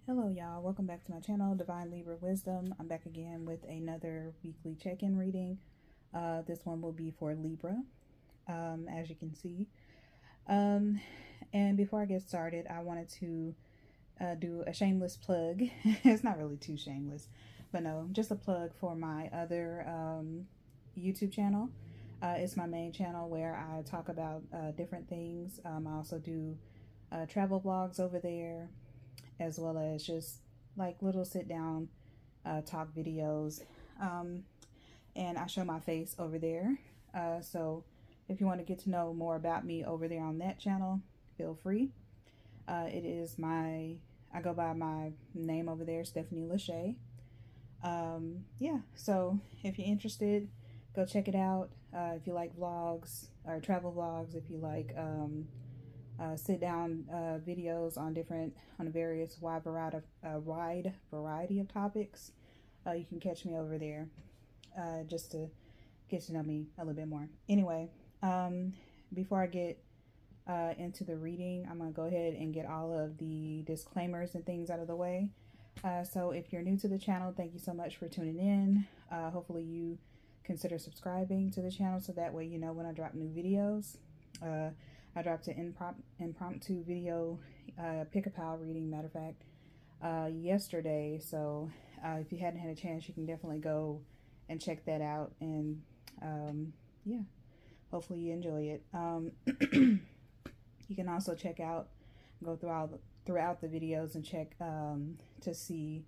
Hello y'all, welcome back to my channel, Divine Libra Wisdom. I'm back again with another weekly check-in reading. This one will be for Libra, as you can see. And before I get started, I wanted to do a shameless plug. It's not really too shameless, but no, just a plug for my other YouTube channel. It's my main channel where I talk about different things. I also do travel vlogs over there, as well as just like little sit down talk videos. And I show my face over there. So if you want to get to know more about me over there on that channel, feel free. I go by my name over there, Stephanie Lachey. Yeah, so if you're interested, go check it out. If you like vlogs or travel vlogs, if you like sit down videos on a various wide variety of topics, you can catch me over there just to get to know me a little bit more. Anyway, before I get into the reading, I'm gonna go ahead and get all of the disclaimers and things out of the way. So if you're new to the channel, thank you so much for tuning in. Hopefully you consider subscribing to the channel so that way you know when I drop new videos. I dropped an impromptu video, pick-a-pal reading, matter of fact, yesterday. So if you hadn't had a chance, you can definitely go and check that out. And yeah, hopefully you enjoy it. You can also go throughout the videos and check to see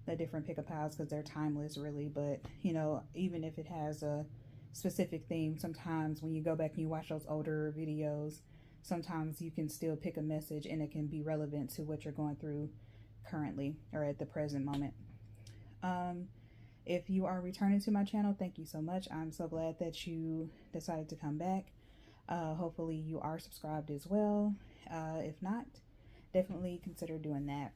the different pick-a-pals, because they're timeless really. But you know, even if it has a specific theme, sometimes when you go back and you watch those older videos, sometimes you can still pick a message and it can be relevant to what you're going through currently or at the present moment. If you are returning to my channel, thank you so much. I'm so glad that you decided to come back. Hopefully you are subscribed as well. If not, definitely consider doing that.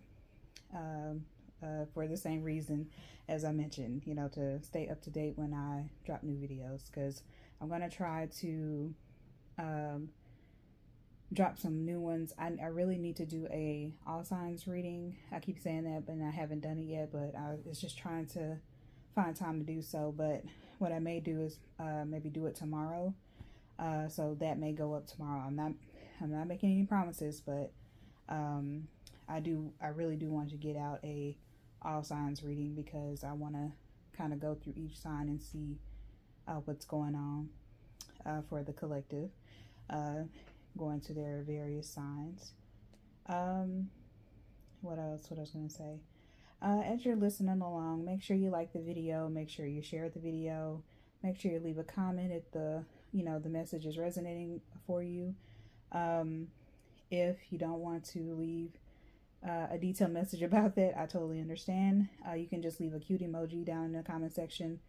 For the same reason as I mentioned, you know, to stay up to date when I drop new videos, because I'm going to try to drop some new ones. I really need to do a all signs reading. I keep saying that, but I haven't done it yet, but it's just trying to find time to do so. But what I may do is maybe do it tomorrow. So that may go up tomorrow. I'm not making any promises, but I really do want to get out a all signs reading, because I want to kind of go through each sign and see what's going on for the collective, going to their various signs. What else was I going to say? As you're listening along, make sure you like the video, make sure you share the video, make sure you leave a comment if the message is resonating for you. If you don't want to leave a detailed message about that, I totally understand. You can just leave a cute emoji down in the comment section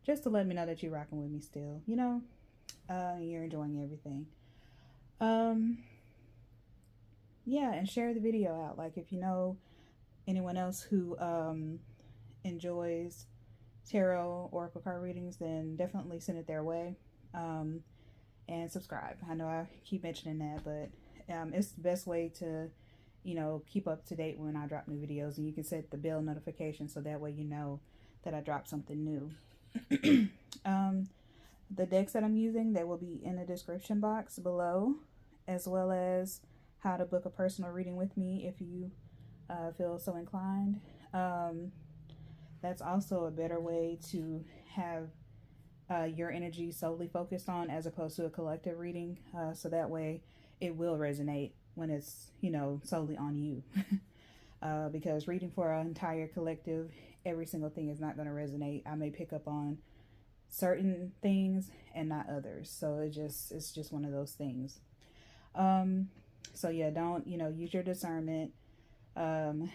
just to let me know that you're rocking with me still, you know, you're enjoying everything. Yeah, and share the video out. Like, if you know anyone else who enjoys tarot oracle card readings, then definitely send it their way. And subscribe. I know I keep mentioning that, but it's the best way to, you know, keep up to date when I drop new videos. And you can set the bell notification so that way you know that I drop something new. The decks that I'm using, they will be in the description box below, as well as how to book a personal reading with me if you feel so inclined. That's also a better way to have your energy solely focused on, as opposed to a collective reading, so that way it will resonate when it's, you know, solely on you. Because reading for an entire collective, every single thing is not going to resonate. I may pick up on certain things and not others, so it's just one of those things. So yeah, don't, you know, use your discernment. Nothing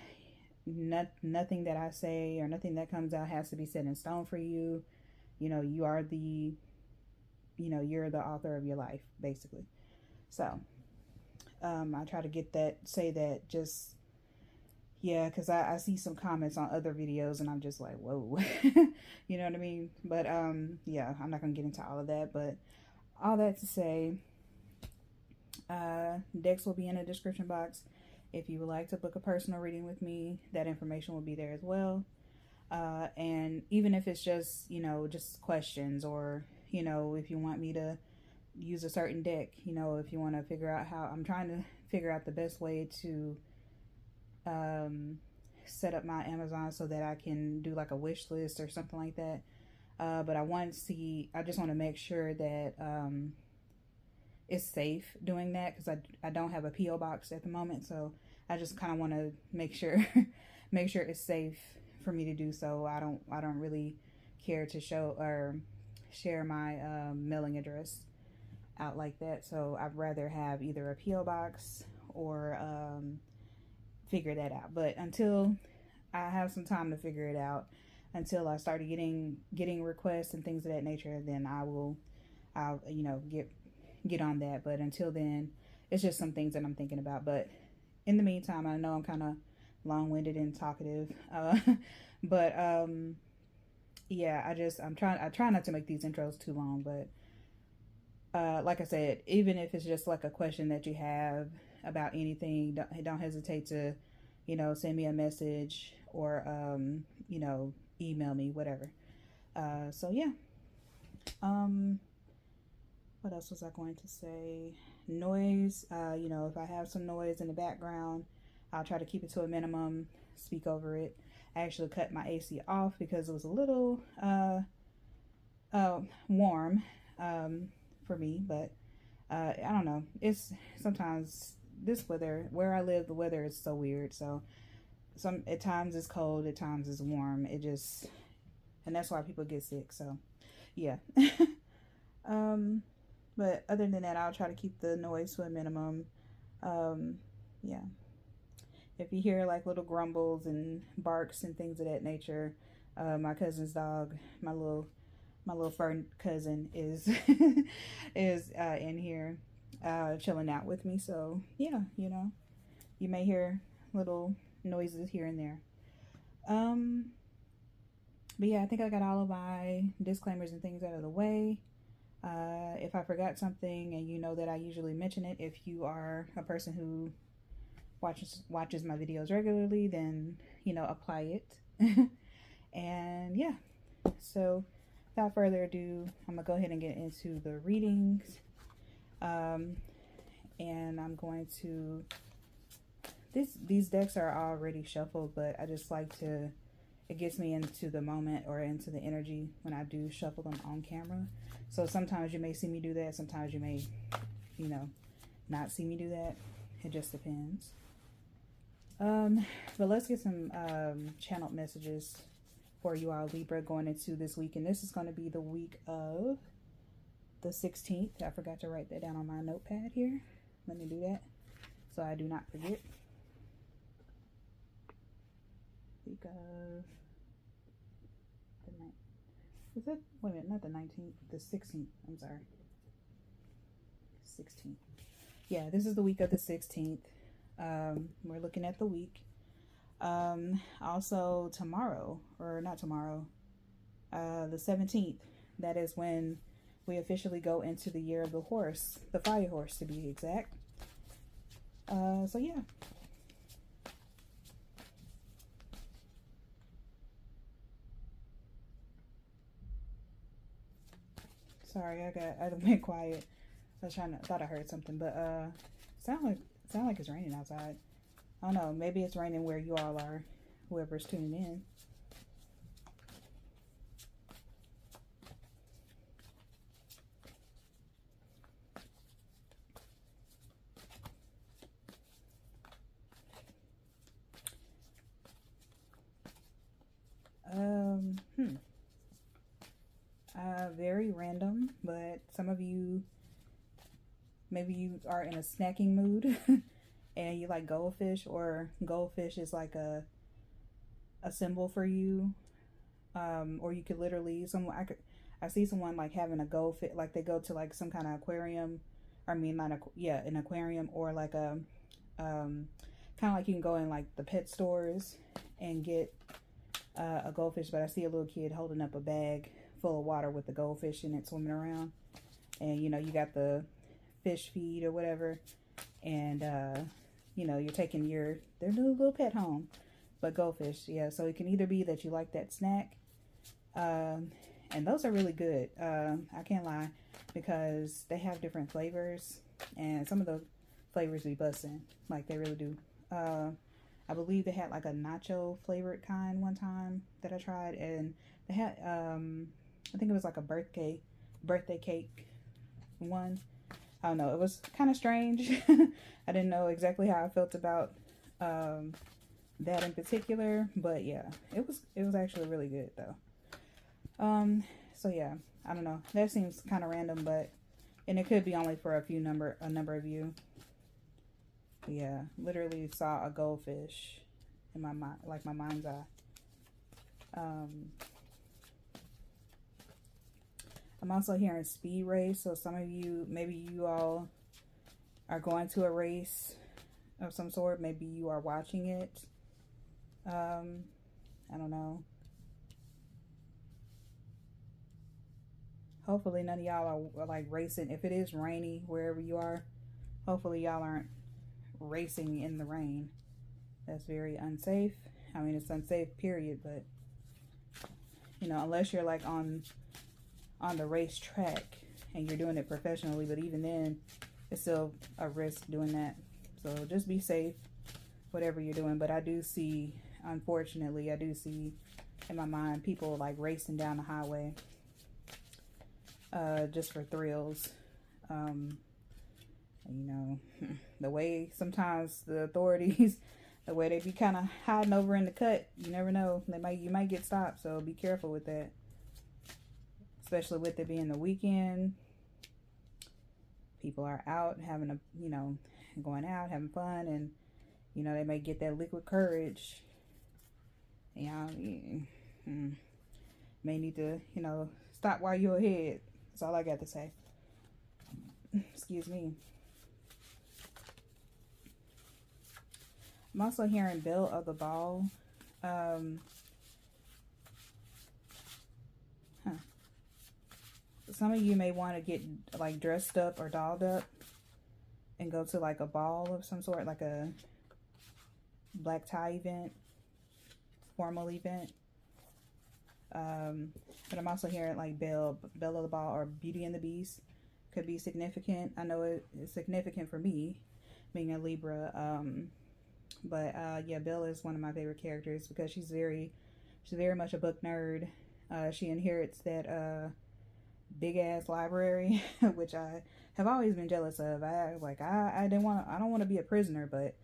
that I say or nothing that comes out has to be set in stone for you. You know, you're the author of your life, basically. So I try to say that just, yeah, because I see some comments on other videos and I'm just like, whoa. You know what I mean? But yeah, I'm not gonna get into all of that, but all that to say, decks will be in the description box, If you would like to book a personal reading with me, that information will be there as well. And even if it's just, just questions, or, if you want me to use a certain deck, if you want to figure out how, I'm trying to figure out the best way to set up my Amazon so that I can do like a wish list or something like that. But I just want to make sure that it's safe doing that, because I don't have a P.O. box at the moment. So I just kind of want to make sure it's safe for me to do so. I don't really care to show or share my mailing address out like that. So I'd rather have either a P.O. box or figure that out. But until I have some time to figure it out, until I started getting requests and things of that nature, then I'll get on that. But until then, it's just some things that I'm thinking about. But in the meantime, I know I'm kind of long-winded and talkative, but yeah, I try not to make these intros too long. But like I said, even if it's just like a question that you have about anything, don't hesitate to send me a message, or email me, whatever. So yeah. What else was I going to say? Noise. If I have some noise in the background, I'll try to keep it to a minimum, speak over it. I actually cut my AC off because it was a little warm for me, but I don't know. It's sometimes this weather, where I live, the weather is so weird. So at times it's cold, at times it's warm. And that's why people get sick. So yeah. But other than that, I'll try to keep the noise to a minimum. Yeah. If you hear like little grumbles and barks and things of that nature, my cousin's dog, my little fur cousin is in here chilling out with me. So yeah, you may hear little noises here and there. But yeah, I think I got all of my disclaimers and things out of the way. If I forgot something, and you know that I usually mention it, if you are a person who watches my videos regularly, then apply it. And yeah, so without further ado, I'm gonna go ahead and get into the readings. And I'm going to, these decks are already shuffled, but I just like to, it gets me into the moment or into the energy when I do shuffle them on camera. So sometimes you may see me do that, sometimes you may not see me do that. It just depends. But let's get some channeled messages for you all, Libra, going into this week. And this is going to be the week of the 16th. I forgot to write that down on my notepad here. Let me do that so I do not forget. Week of the 9th. Is it? Wait a minute, not the 19th, the 16th. I'm sorry. 16th. Yeah, this is the week of the 16th. We're looking at the week. Also tomorrow, or not tomorrow, the 17th, that is when we officially go into the year of the horse, the fire horse to be exact. So yeah. Sorry, I went quiet. I was thought I heard something, but sound like it's raining outside. I don't know, maybe it's raining where you all are, whoever's tuning in. Very random, but some of you, maybe you are in a snacking mood and you like goldfish, or goldfish is like a symbol for you. Or you could literally, I see someone like having a goldfish, like they go to like some kind of aquarium, an aquarium, or like a, kind of like you can go in like the pet stores and get a goldfish, but I see a little kid holding up a bag full of water with the goldfish in it swimming around, and you got the fish feed or whatever, and you know, you're taking their little pet home. But goldfish, yeah. So it can either be that you like that snack, and those are really good. I can't lie, because they have different flavors, and some of the flavors be busting, like they really do. I believe they had like a nacho flavored kind one time that I tried, and they had I think it was like a birthday cake one. I don't know. It was kind of strange. I didn't know exactly how I felt about that in particular, but yeah, it was actually really good though. So yeah, I don't know. That seems kind of random, and it could be only for a number of you. But yeah, literally saw a goldfish in my mind, like my mind's eye. I'm also hearing speed race, so some of you, maybe you all are going to a race of some sort. Maybe you are watching it. I don't know. Hopefully none of y'all are like racing. If it is rainy wherever you are, hopefully y'all aren't racing in the rain. That's very unsafe. I mean, it's unsafe, period, but you know, unless you're like on the racetrack and you're doing it professionally, but even then it's still a risk doing that. So just be safe, whatever you're doing. But I do see, unfortunately, in my mind people like racing down the highway just for thrills. You know, the way sometimes the authorities, the way they be kind of hiding over in the cut, you never know. You might get stopped, so be careful with that. Especially with it being the weekend, people are out having going out having fun, and you know they may get that liquid courage. You know, may need to stop while you're ahead. That's all I got to say. Excuse me. I'm also hearing Belle of the Ball. Some of you may want to get like dressed up or dolled up and go to like a ball of some sort, like a black tie event, formal event. But I'm also hearing like Belle of the Ball or Beauty and the Beast could be significant. I know it's significant for me, being a Libra. But yeah, Belle is one of my favorite characters because she's very much a book nerd. She inherits that big ass library, which I have always been jealous of. I don't want to be a prisoner, but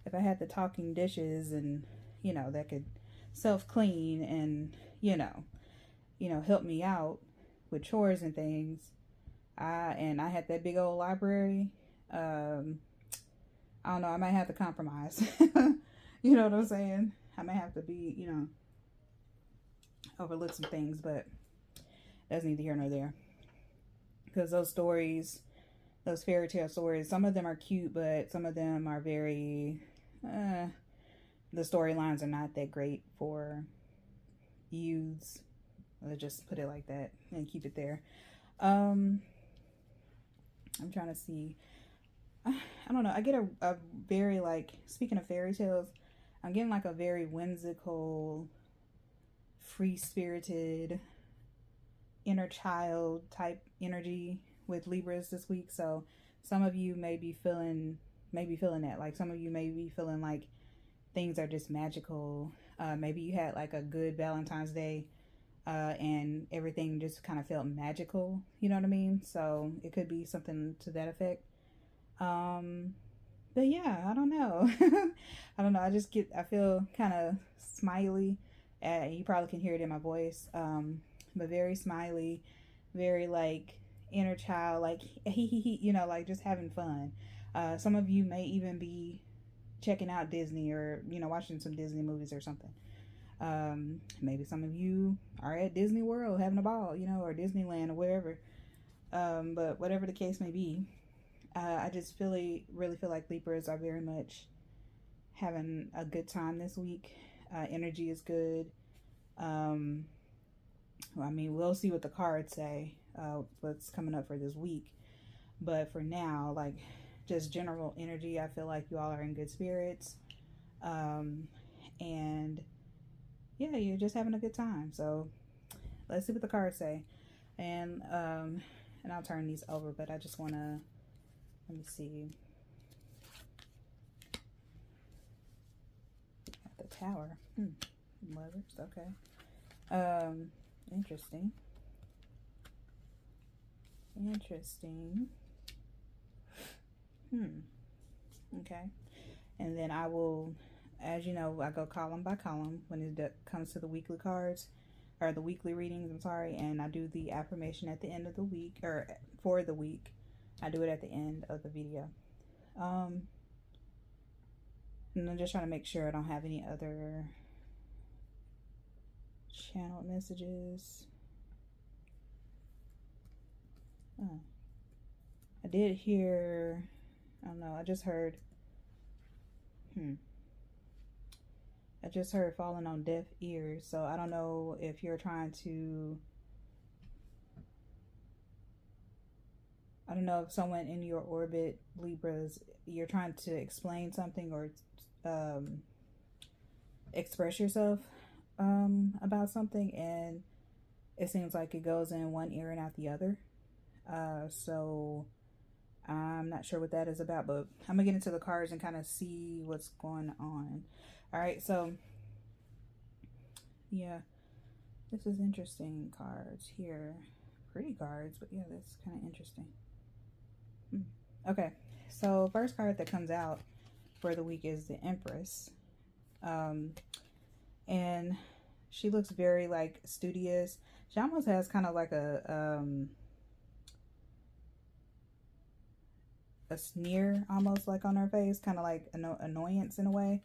if I had the talking dishes and that could self clean and help me out with chores and things, I had that big old library. I don't know, I might have to compromise. You know what I'm saying? I might have to be, overlook some things, but that's neither here nor there. Because those stories, those fairy tale stories, some of them are cute, but some of them are very, the storylines are not that great for youths. Let's just put it like that and keep it there. I'm trying to see. I don't know. I get a very, like, speaking of fairy tales, I'm getting like a very whimsical, free-spirited, inner child type energy with Libras this week. So some of you may be feeling that. Like some of you may be feeling like things are just magical. Maybe you had like a good Valentine's Day and everything just kind of felt magical. You know what I mean? So it could be something to that effect. But yeah, I don't know. I don't know. I feel kind of smiley. You probably can hear it in my voice. But very smiley, very like inner child, like he, like just having fun. Some of you may even be checking out Disney or, watching some Disney movies or something. Maybe some of you are at Disney World having a ball, or Disneyland or wherever. But whatever the case may be, I just really feel like Libras are very much having a good time this week. Energy is good. I mean, we'll see what the cards say, what's coming up for this week. But for now, like, just general energy. I feel like you all are in good spirits. And yeah, you're just having a good time. So let's see what the cards say. And I'll turn these over, but I just want to, let me see. At the Tower. Lovers, okay. Interesting. Interesting. Okay. And then I will, as you know, I go column by column when it comes to the weekly cards, or the weekly readings, I'm sorry, and I do the affirmation at the end of the week, or for the week. I do it at the end of the video. And I'm just trying to make sure I don't have any other channeled messages. Oh. I did hear, I don't know, I just heard falling on deaf ears. So I don't know if you're trying to, I don't know if someone in your orbit, Libras, you're trying to explain something or express yourself about something, and it seems like it goes in one ear and out the other. So I'm not sure what that is about, but I'm gonna get into the cards and kind of see what's going on. All right, so yeah, this is interesting cards here. Pretty cards, but yeah, that's kind of interesting. Okay, so first card that comes out for the week is the Empress. And she looks very like studious. She almost has kind of like a sneer almost like on her face, kind of like annoyance in a way,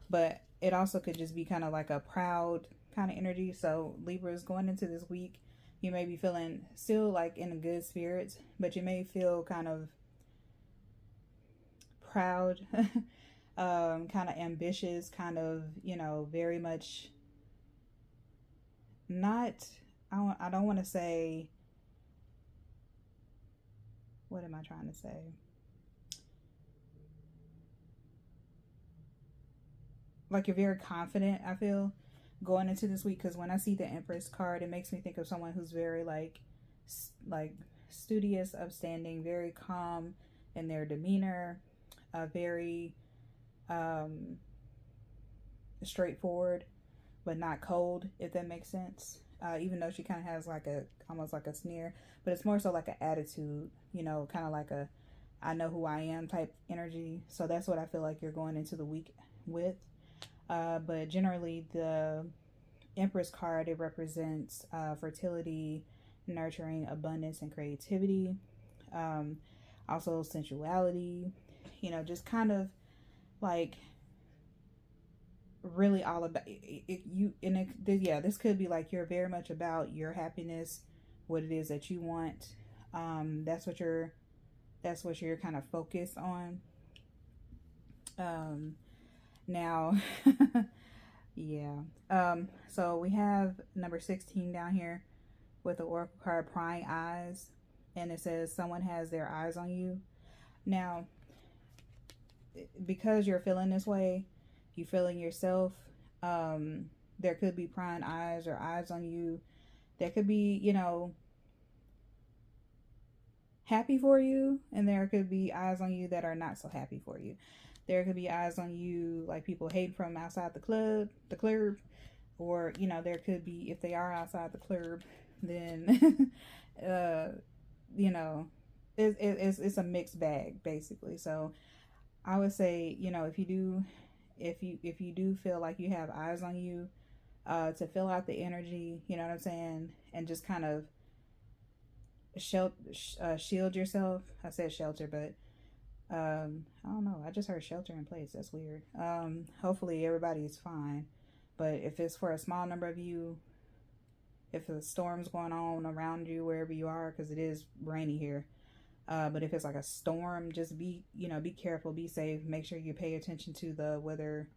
but it also could just be kind of like a proud kind of energy. So Libra is going into this week, you may be feeling still like in a good spirits, but you may feel kind of proud, kind of ambitious, kind of, you know, very much not, I don't want to say, what am I trying to say? Like you're very confident, I feel, going into this week, because when I see the Empress card, it makes me think of someone who's very like studious, upstanding, very calm in their demeanor, very straightforward, but not cold, if that makes sense. Even though she kind of has like almost like a sneer, but it's more so like an attitude, you know, kind of like a I know who I am type energy. So that's what I feel like you're going into the week with. But generally, the Empress card, it represents fertility, nurturing, abundance, and creativity. Also sensuality, you know, just kind of like really all about it, this could be like you're very much about your happiness, what it is that you want. That's what you're kind of focused on. Now yeah. So we have number 16 down here with the oracle card prying eyes, and it says someone has their eyes on you. Now, because you're feeling this way, you feeling yourself, there could be prying eyes or eyes on you. There could be, you know, happy for you, and there could be eyes on you that are not so happy for you. There could be eyes on you like people hate from outside the club, or, you know, there could be, if they are outside the club, then you know, it's a mixed bag basically. So I would say, you know, if you do feel like you have eyes on you, to fill out the energy, you know what I'm saying, and just kind of shield yourself. I said shelter, but I don't know, I just heard shelter in place. That's weird. Hopefully everybody's fine, but if it's for a small number of you, if a storm's going on around you wherever you are, because it is rainy here, but if it's like a storm, just be careful, be safe, make sure you pay attention to the weather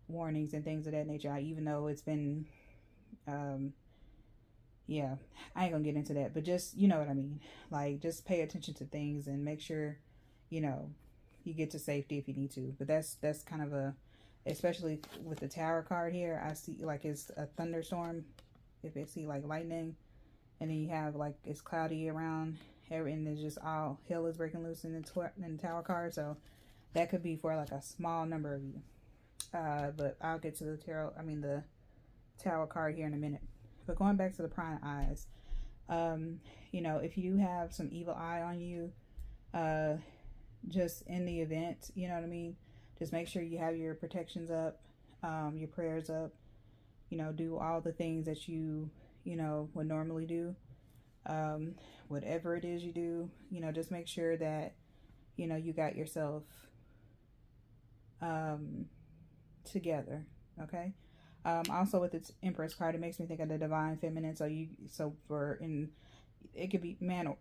warnings and things of that nature. Even though it's been yeah, I ain't gonna get into that, but just, you know what I mean, like, just pay attention to things and make sure, you know, you get to safety if you need to. But that's kind of a, especially with the Tower card here, I see like it's a thunderstorm. If I see like lightning, and then you have like it's cloudy around, and it's just all hell is breaking loose in the Tower card. So that could be for like a small number of you. But I'll get to the the Tower card here in a minute. But going back to the prying eyes, you know, if you have some evil eye on you, just in the event, you know what I mean, just make sure you have your protections up, your prayers up, you know, do all the things that you know, would normally do. Whatever it is you do, you know, just make sure that, you know, you got yourself together. Okay. Also with its Empress card, it makes me think of the divine feminine. It could be man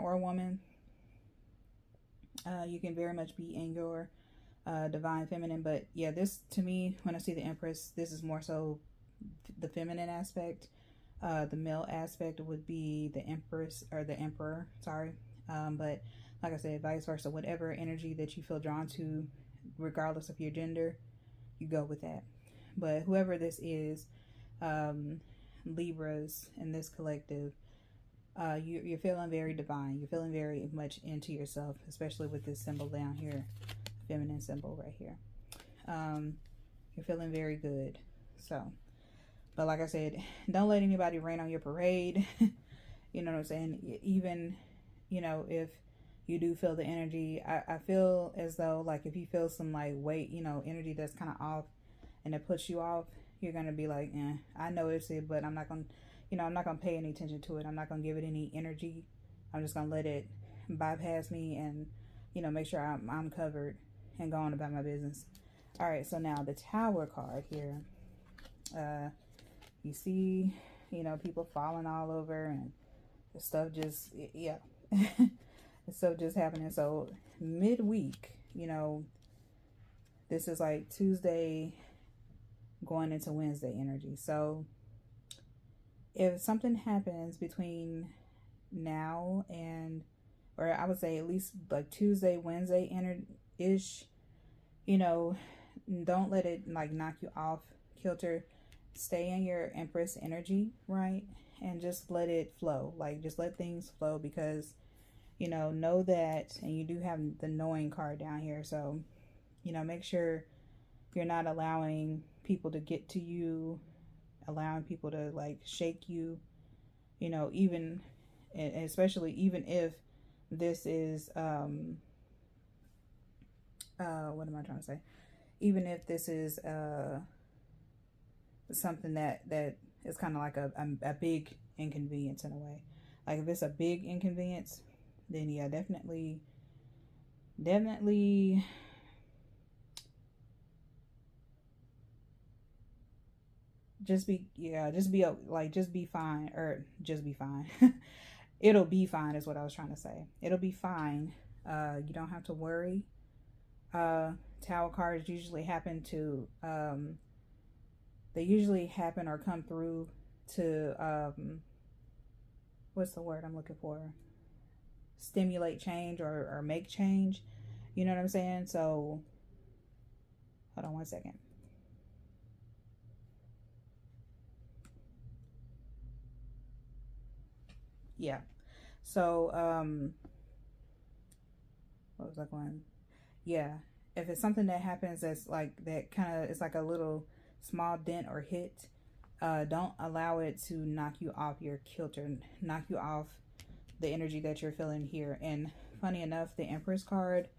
or woman. You can very much be in your divine feminine, but yeah, this to me, when I see the Empress, this is more so the feminine aspect. The male aspect would be the Empress or the Emperor, sorry. But like I said, vice versa, whatever energy that you feel drawn to, regardless of your gender, you go with that. But whoever this is, Libras in this collective, you're feeling very divine. You're feeling very much into yourself, especially with this symbol down here, feminine symbol right here. You're feeling very good. So, but like I said, don't let anybody rain on your parade. You know what I'm saying? Even, you know, if you do feel the energy, I feel as though, like, if you feel some, like, weight, you know, energy that's kind of off and it puts you off, you're going to be like, I notice it, but I'm not going to, you know, I'm not going to pay any attention to it. I'm not going to give it any energy. I'm just going to let it bypass me and, you know, make sure I'm covered and go on about my business. All right, so now the Tower card here. You see, you know, people falling all over and the stuff just, yeah. So just happening. So midweek, you know, this is like Tuesday going into Wednesday energy. So if something happens between now and, or I would say at least like Tuesday, Wednesday ish, you know, don't let it like knock you off kilter. Stay in your Empress energy, right? And just let it flow. Like, just let things flow, because, you know that, and you do have the knowing card down here. So, you know, make sure you're not allowing people to get to you, allowing people to like shake you, you know, even, and especially even if this is, what am I trying to say? Even if this is, something that is kind of like a big inconvenience in a way. Like if it's a big inconvenience, then yeah, definitely just be fine, or just be fine. It'll be fine is what I was trying to say. It'll be fine. You don't have to worry. Tower cards usually happen to they usually happen or come through to what's the word I'm looking for? Stimulate change or make change. You know what I'm saying? So hold on one second. Yeah. So what was I going? Yeah. If it's something that happens that's like that kind of, it's like a little small dent or hit, don't allow it to knock you off your kilter, knock you off the energy that you're feeling here. And funny enough, the Empress card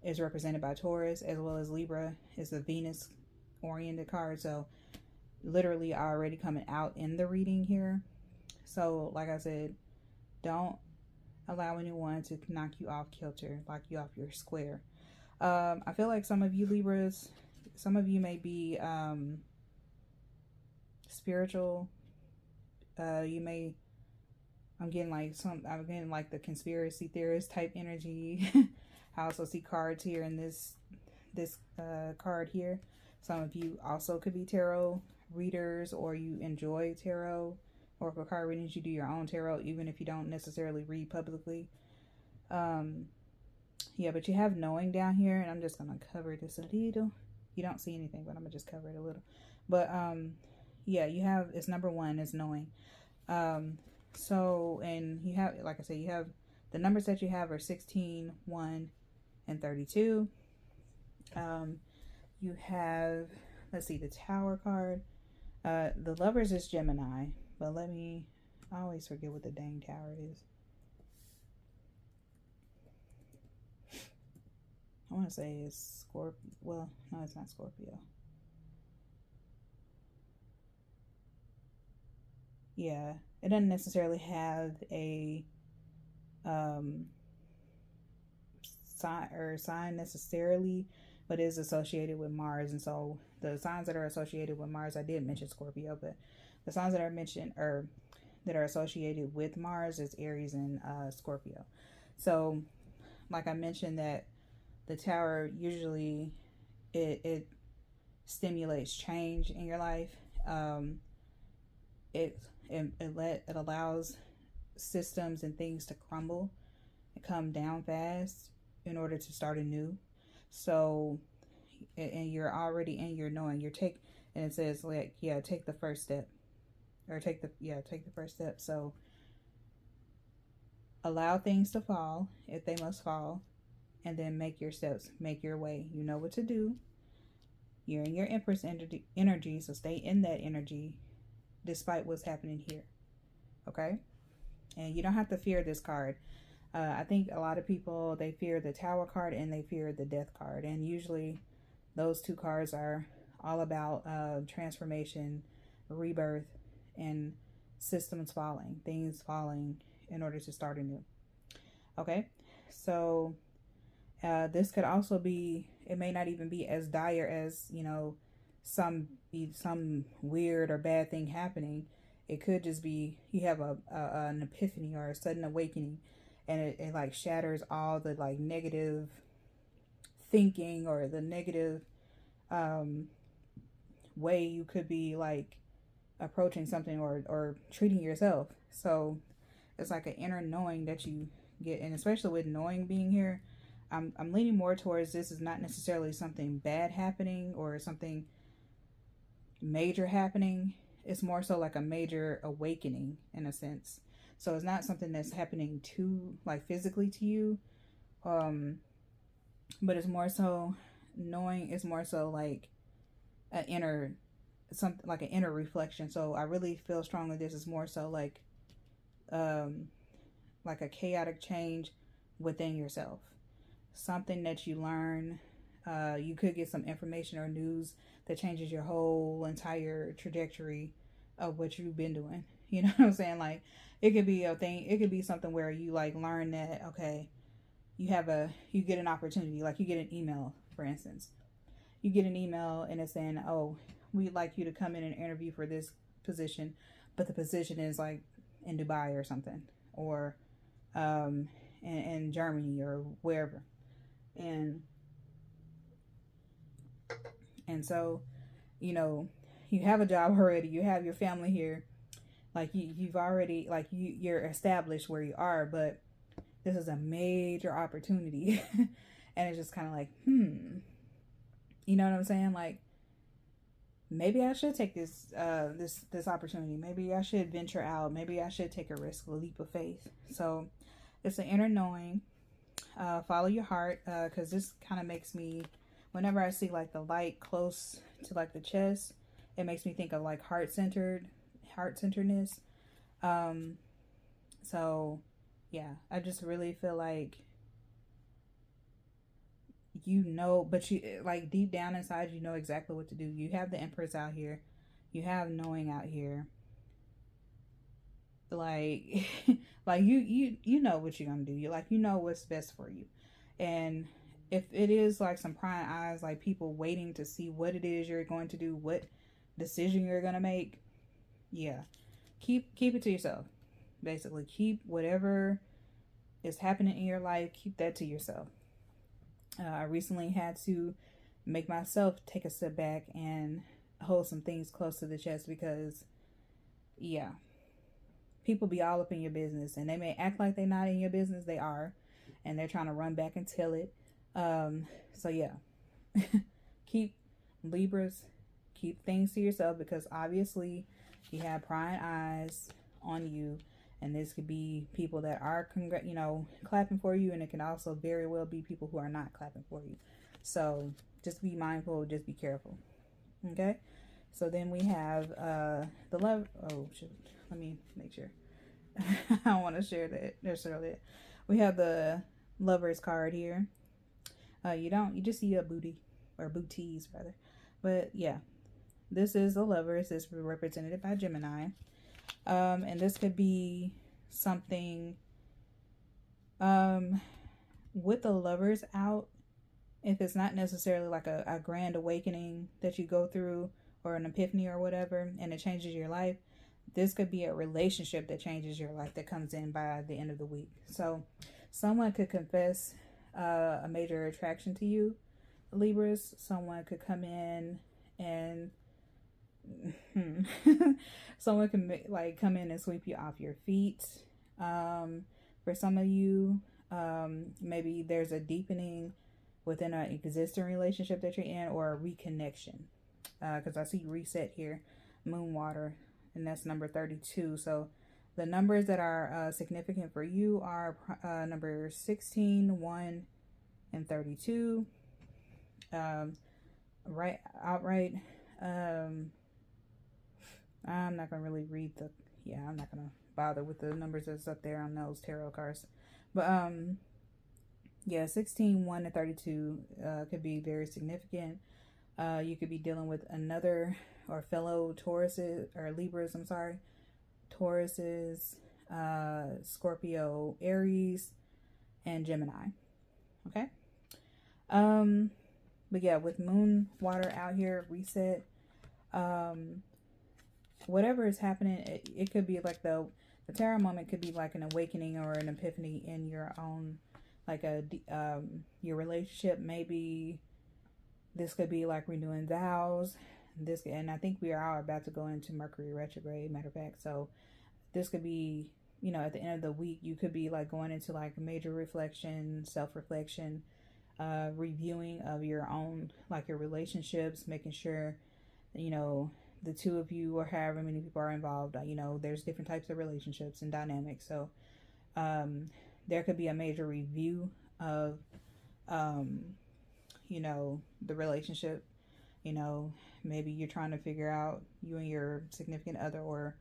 is represented by Taurus, as well as Libra is a Venus oriented card. So literally already coming out in the reading here. So like I said, don't allow anyone to knock you off kilter, knock you off your square. I feel like some of you Libras, some of you may be spiritual. I'm getting like the conspiracy theorist type energy. I also see cards here in this card here. Some of you also could be tarot readers, or you enjoy tarot or for card readings. You do your own tarot, even if you don't necessarily read publicly. Yeah, but you have knowing down here, and I'm just gonna cover this a little. You don't see anything, but I'm gonna just cover it a little. But yeah, you have, it's number one is knowing. So, and you have, like I said, you have the numbers that you have are 16, 1, and 32. You have, let's see, the Tower card. The Lovers is Gemini, but I always forget what the dang Tower is. I want to say it's Scorpio. Well, no, it's not Scorpio. Yeah, it doesn't necessarily have a sign necessarily, but is associated with Mars. And so the signs that are associated with Mars, I did mention Scorpio, but the signs that are mentioned or that are associated with Mars is Aries and Scorpio. So, like I mentioned, that the Tower usually it stimulates change in your life. It allows systems and things to crumble and come down fast in order to start anew. So, and you're already in your knowing. And it says like, yeah, take the first step, or take the first step. So, allow things to fall if they must fall, and then make your steps, make your way. You know what to do. You're in your Empress energy, so stay in that energy despite what's happening here. Okay? And you don't have to fear this card. I think a lot of people, they fear the Tower card and they fear the Death card. And usually those two cards are all about transformation, rebirth, and systems falling, things falling in order to start anew. Okay? So this could also be, it may not even be as dire as, some weird or bad thing happening. It could just be you have an epiphany or a sudden awakening, and it like shatters all the like negative thinking or the negative way you could be like approaching something or treating yourself. So it's like an inner knowing that you get, and especially with knowing being here, I'm leaning more towards this is not necessarily something bad happening or something major happening. It's more so like a major awakening in a sense. So it's not something that's happening to like physically to you, but it's more so knowing. It's more so like an inner, something like an inner reflection. So I really feel strongly this is more so like a chaotic change within yourself, something that you learn. You could get some information or news that changes your whole entire trajectory of what you've been doing. You know what I'm saying? Like, it could be a thing. It could be something where you like learn that, okay, you get an opportunity. Like, you get an email, for instance. You get an email and it's saying, oh, we'd like you to come in and interview for this position, but the position is like in Dubai or something, or in Germany or wherever. And so, you have a job already, you have your family here, like you've already, like you're established where you are, but this is a major opportunity. And it's just kind of like, you know what I'm saying? Like, maybe I should take this opportunity. Maybe I should venture out. Maybe I should take a risk, a leap of faith. So it's an inner knowing. Follow your heart, because this kind of makes me, whenever I see like the light close to like the chest, it makes me think of like heart-centeredness. So yeah, I just really feel like but you like deep down inside, you know exactly what to do. You have the Empress out here, you have knowing out here, like like you know what you're gonna do. You know what's best for you. And if it is like some prying eyes, like people waiting to see what it is you're going to do, what decision you're gonna make, yeah, keep it to yourself. Basically, keep whatever is happening in your life, keep that to yourself. I recently had to make myself take a step back and hold some things close to the chest, because people be all up in your business, and they may act like they're not in your business. They are. and they're trying to run back and tell it. So yeah, keep Libras, keep things to yourself, because obviously you have prying eyes on you, and this could be people that are clapping for you, and it can also very well be people who are not clapping for you. So just be mindful, just be careful. Okay, so then we have the love. Oh shoot, let me make sure. I don't want to share that necessarily. We have the Lovers card here. You just see a booty, or booties rather. But yeah, this is the Lovers. This is represented by Gemini. And this could be something with the Lovers out. If it's not necessarily like a grand awakening that you go through, or an epiphany or whatever, and it changes your life, this could be a relationship that changes your life, that comes in by the end of the week. So someone could confess a major attraction to you, Libras. Someone could come in and someone can come in and sweep you off your feet. For some of you, maybe there's a deepening within an existing relationship that you're in, or a reconnection, because I see reset here, moon water, and that's number 32. So the numbers that are significant for you are number 16, 1, and 32. Right outright. I'm not gonna really read I'm not gonna bother with the numbers that's up there on those tarot cards. But yeah, 16, 1, and 32 could be very significant. You could be dealing with another or fellow Tauruses, or Libras, I'm sorry. Tauruses, Scorpio, Aries, and Gemini. Okay. But yeah, with moon water out here, reset, whatever is happening, it could be like the tarot moment could be like an awakening or an epiphany in your own, like your relationship. Maybe this could be like renewing vows. And I think we are about to go into Mercury retrograde, matter of fact. So this could be, at the end of the week, you could be like going into like major reflection, self-reflection, reviewing of your own, like your relationships, making sure, the two of you, or however many people are involved, there's different types of relationships and dynamics. So there could be a major review of, the relationship. Maybe you're trying to figure out, you and your significant other or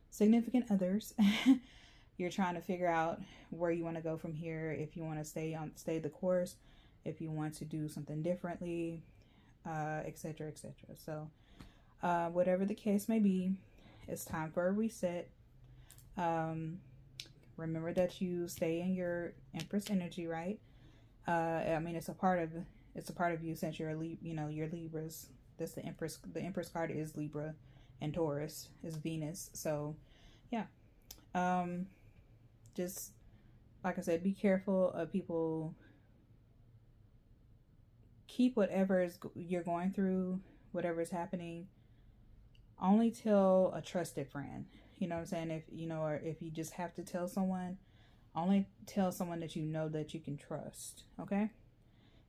significant others, you're trying to figure out where you want to go from here, if you want to stay the course, if you want to do something differently, etc., etc. So whatever the case may be, it's time for a reset. Remember that you stay in your Empress energy, right? It's a part of you, since you're you're Libras. That's the Empress. The Empress card is Libra, and Taurus is Venus. So yeah, just like I said, be careful of people. Keep whatever you're going through, whatever is happening, only tell a trusted friend. You know what I'm saying? If you just have to tell someone, only tell someone that you can trust. Okay?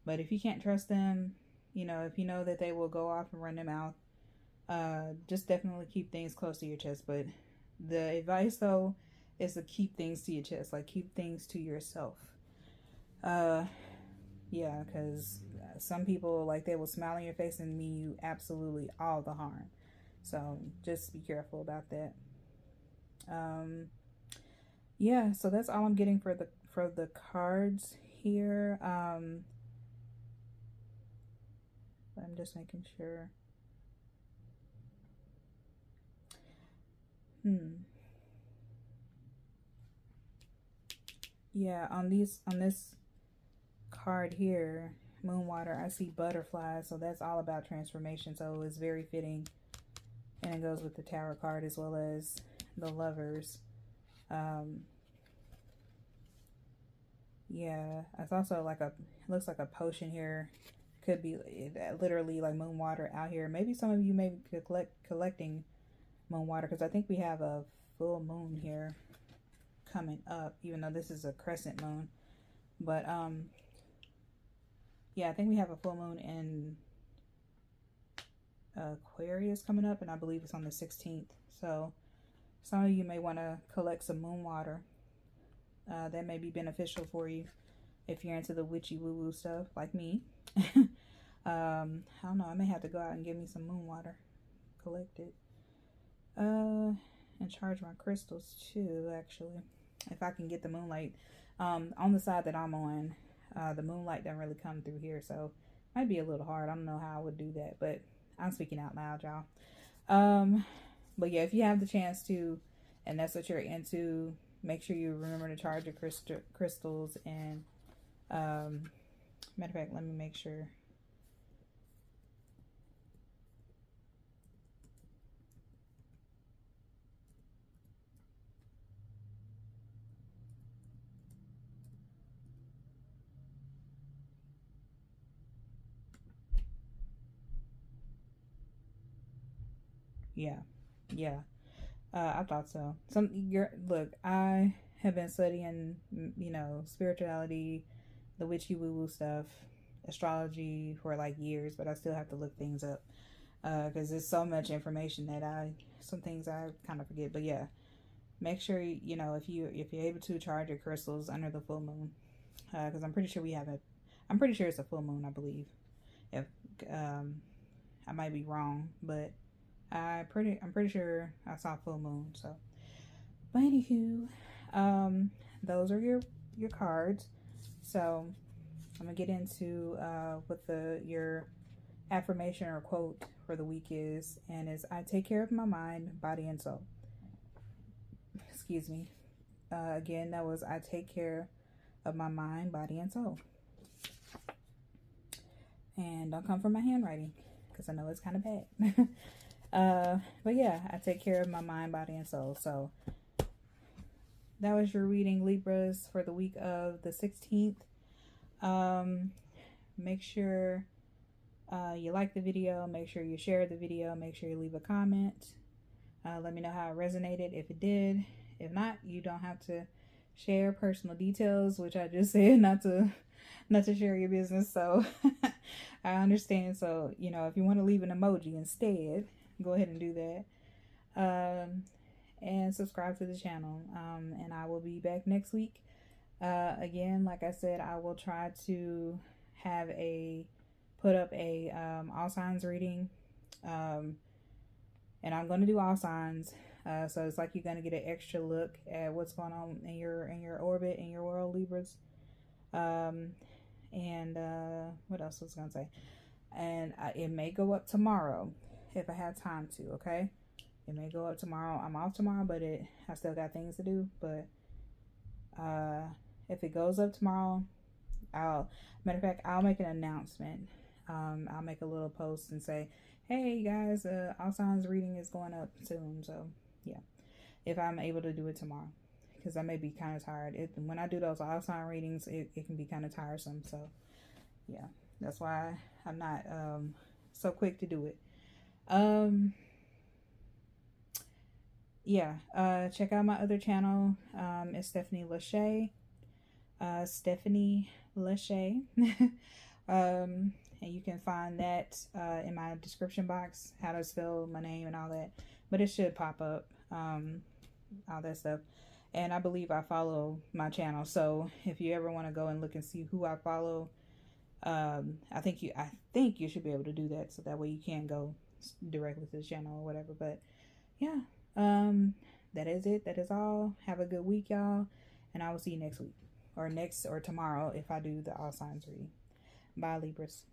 But if you can't trust them, if you know that they will go off and run their mouth, just definitely keep things close to your chest. But the advice, though, is to keep things to your chest. Like, keep things to yourself. Yeah, because some people, like, they will smile in your face and mean you absolutely all the harm. So just be careful about that. Yeah, so that's all I'm getting for the cards here. I'm just making sure. Yeah, on this card here, moon water, I see butterflies, so that's all about transformation. So it's very fitting, and it goes with the Tower card as well as the Lovers. Yeah, it's also like looks like a potion here. Could be literally like moon water out here. Maybe some of you may be collecting moon water, because I think we have a full moon here coming up, even though this is a crescent moon. But yeah, I think we have a full moon in Aquarius coming up, and I believe it's on the 16th. So some of you may want to collect some moon water. That may be beneficial for you if you're into the witchy woo woo stuff like me. I don't know, I may have to go out and get me some moon water, collect it, and charge my crystals too, actually, if I can get the moonlight. On the side that I'm on, the moonlight doesn't really come through here, so it might be a little hard. I don't know how I would do that, but I'm speaking out loud, y'all. But yeah, if you have the chance to, and that's what you're into, make sure you remember to charge your crystals. And matter of fact, let me make sure. Yeah, I thought so. Look, I have been studying, spirituality, the witchy woo woo stuff, astrology for like years, but I still have to look things up because there's so much information that some things I kind of forget. But yeah, make sure if you're able to charge your crystals under the full moon, because I'm pretty sure I'm pretty sure it's a full moon, I believe. If I might be wrong, but I'm pretty sure I saw full moon. So, but anywho, those are your cards. So I'm gonna get into what your affirmation or quote for the week is, and is I take care of my mind, body, and soul. Excuse me. Again, that was I take care of my mind, body, and soul. And don't come for my handwriting because I know it's kind of bad. But yeah, I take care of my mind, body, and soul. So that was your reading, Libras, for the week of the 16th. Make sure you like the video. Make sure you share the video. Make sure you leave a comment. Let me know how it resonated, if it did. If not, you don't have to share personal details, which I just said not to share your business. So I understand. So, if you want to leave an emoji instead, go ahead and do that. And subscribe to the channel. And I will be back next week. Again, like I said, I will try to put up a all signs reading. And I'm going to do all signs. So it's like you're going to get an extra look at what's going on in your orbit, in your world, Libras. And what else was I going to say? And it may go up tomorrow if I have time to, okay? It may go up tomorrow. I'm off tomorrow, but I still got things to do. But if it goes up tomorrow, matter of fact, I'll make an announcement. I'll make a little post and say, hey guys, all signs reading is going up soon. So yeah, if I'm able to do it tomorrow, because I may be kind of tired. When I do those all sign readings, it can be kind of tiresome. So yeah, that's why I'm not so quick to do it. Yeah, check out my other channel. It's Stephanie Lachey. Stephanie Lachey. And you can find that in my description box, how to spell my name and all that. But it should pop up, all that stuff. And I believe I follow my channel. So if you ever want to go and look and see who I follow, I think you should be able to do that. So that way you can go directly to the channel or whatever. But yeah, that is it. That is all. Have a good week, y'all. And I will see you next week or tomorrow if I do the all signs reading. Bye, Libras.